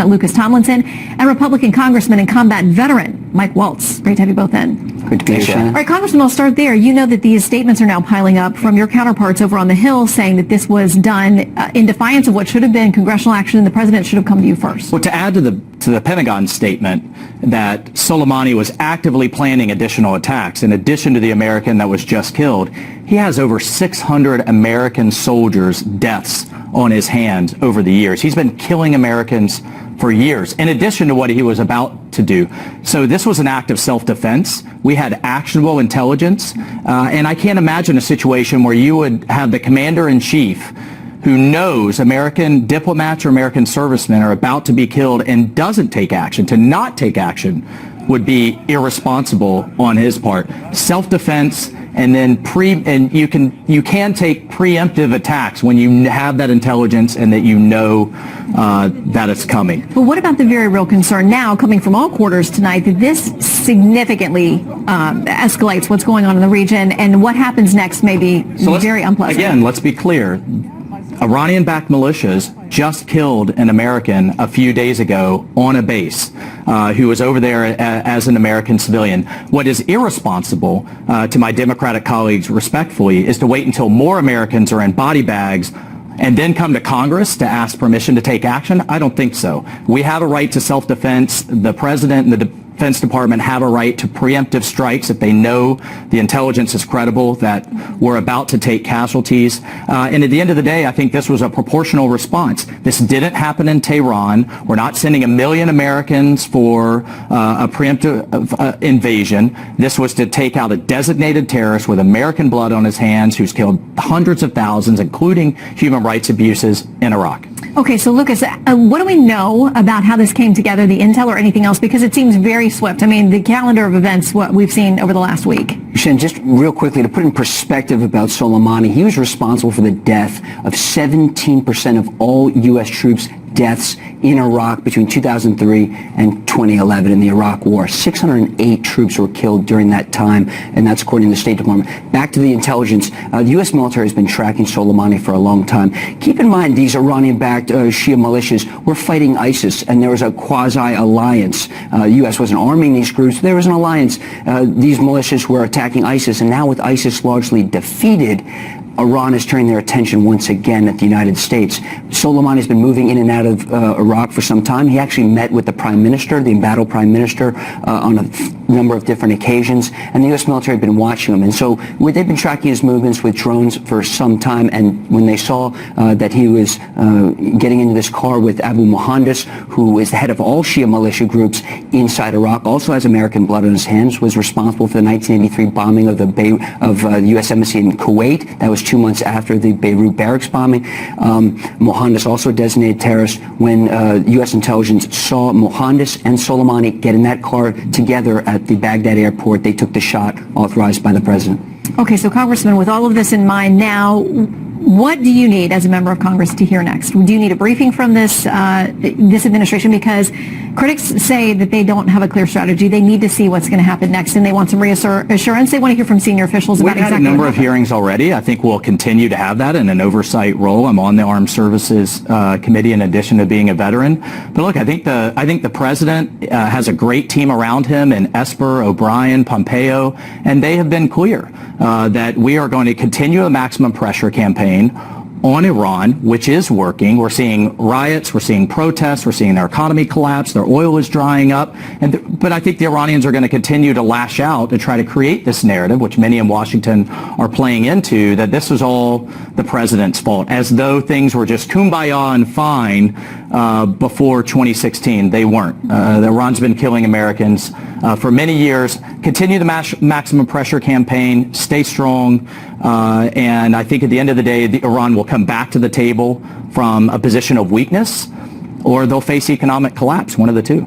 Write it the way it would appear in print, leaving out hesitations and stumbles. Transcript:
Lucas Tomlinson, and Republican Congressman and combat veteran Mike Waltz. Great to have you both in. Good to be here. All right, Congressman, I'll start there. You know that these statements are now piling up from your counterparts over on the Hill saying that this was done in defiance of what should have been congressional action and the president should have come to you first. Well, to add to the Pentagon statement that Soleimani was actively planning additional attacks in addition to the American that was just killed, he has over 600 American soldiers' deaths on his hands over the years. He's been killing Americans for years, in addition to what he was about to do. So this was an act of self-defense. We had actionable intelligence, and I can't imagine a situation where you would have the commander-in-chief who knows American diplomats or American servicemen are about to be killed and doesn't take action. To not take action would be irresponsible on his part. Self-defense, and then you can take preemptive attacks when you have that intelligence and that you know that it's coming. But what about the very real concern now coming from all quarters tonight that this significantly escalates what's going on in the region, and what happens next may be very unpleasant? Again, let's be clear. Iranian-backed militias just killed an American a few days ago on a base who was over there as an American civilian. What is irresponsible, to my Democratic colleagues respectfully, is to wait until more Americans are in body bags and then come to Congress to ask permission to take action. I don't think so. We have a right to self-defense. The President and the Defense Department have a right to preemptive strikes if they know the intelligence is credible that we're about to take casualties. And at the end of the day, I think this was a proportional response. This didn't happen in Tehran. We're not sending 1 million Americans for a preemptive invasion. This was to take out a designated terrorist with American blood on his hands who's killed hundreds of thousands, including human rights abuses in Iraq. Okay, so Lucas, what do we know about how this came together, the intel or anything else? Because it seems very swift. I mean, the calendar of events, what we've seen over the last week. Shen, just real quickly, to put in perspective about Soleimani, he was responsible for the death of 17% of all U.S. troops' deaths in Iraq between 2003 and 2011 in the Iraq War. 608 troops were killed during that time, and that's according to the State Department. Back to the intelligence, the U.S. military has been tracking Soleimani for a long time. Keep in mind, these Iranian-backed Shia militias were fighting ISIS, and there was a quasi-alliance. The U.S. wasn't arming these groups. There was an alliance. These militias were attacking ISIS, and now with ISIS largely defeated, Iran is turning their attention once again at the United States. Soleimani has been moving in and out of Iraq for some time. He actually met with the Prime Minister, the embattled Prime Minister, on a number of different occasions, and the U.S. military had been watching him. And so they've been tracking his movements with drones for some time, and when they saw that he was getting into this car with Abu Mohandas, who is the head of all Shia militia groups inside Iraq, also has American blood on his hands, was responsible for the 1983 bombing of the U.S. Embassy in Kuwait. That was 2 months after the Beirut barracks bombing. Mohandas, also a designated terrorist. When U.S. intelligence saw Mohandas and Soleimani get in that car together at the Baghdad airport, they took the shot authorized by the president. Okay, so Congressman, with all of this in mind now, what do you need as a member of Congress to hear next? Do you need a briefing from this administration? Because critics say that they don't have a clear strategy. They need to see what's going to happen next, and they want some reassurance. They want to hear from senior officials about exactly what happened. We've had a number of hearings already. I think we'll continue to have that in an oversight role. I'm on the Armed Services Committee in addition to being a veteran. But look, I think the president has a great team around him in Esper, O'Brien, Pompeo, and they have been clear that we are going to continue a maximum pressure campaign on Iran, which is working. We're seeing riots, we're seeing protests, we're seeing their economy collapse, their oil is drying up, but I think the Iranians are going to continue to lash out to try to create this narrative, which many in Washington are playing into, that this was all the president's fault, as though things were just kumbaya and fine before 2016. They weren't. Iran's been killing Americans for many years. Continue the maximum pressure campaign, stay strong, and I think at the end of the day, Iran will come back to the table from a position of weakness, or they'll face economic collapse, one of the two.